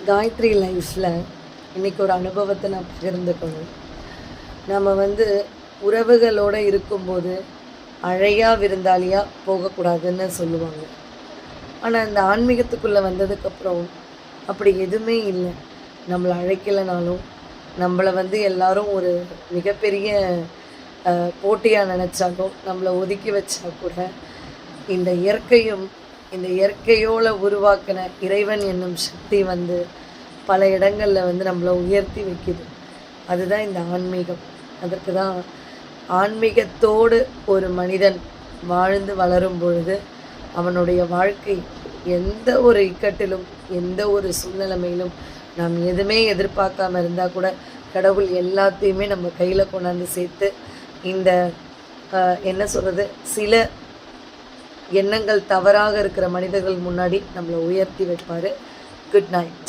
காயத்ரி லைஃப்பில் இன்றைக்கி ஒரு அனுபவத்தை நான் பகிர்ந்துக்கணும். நம்ம உறவுகளோடு இருக்கும்போது அழையா விருந்தாளியாக போகக்கூடாதுன்னு சொல்லுவாங்க. ஆனால் இந்த ஆன்மீகத்துக்குள்ளே வந்ததுக்கப்புறம் அப்படி எதுவுமே இல்லை. நம்மளை அழைக்கலைனாலும் நம்மளை எல்லாரும் ஒரு மிகப்பெரிய போட்டியாக நினச்சாலும் நம்மளை ஒதுக்கி வச்சா கூட இந்த இயற்கையும் இந்த இயற்கையோடு உருவாக்கின இறைவன் என்னும் சக்தி பல இடங்களில் நம்மளை உயர்த்தி வைக்குது. அதுதான் இந்த ஆன்மீகம். அதற்கு தான் ஆன்மீகத்தோடு ஒரு மனிதன் வாழ்ந்து வளரும் பொழுது அவனுடைய வாழ்க்கை எந்த ஒரு இக்கட்டிலும் எந்த ஒரு சூழ்நிலைமையிலும் நாம் எதுவுமே எதிர்பார்க்காம இருந்தால் கூட கடவுள் எல்லாத்தையுமே நம்ம கையில் கொண்டாந்து சேர்த்து இந்த என்ன சொல்கிறது, சில எண்ணங்கள் தவறாக இருக்கிற மனிதர்கள் முன்னாடி நம்மளை உயர்த்தி வைப்பார். Good night.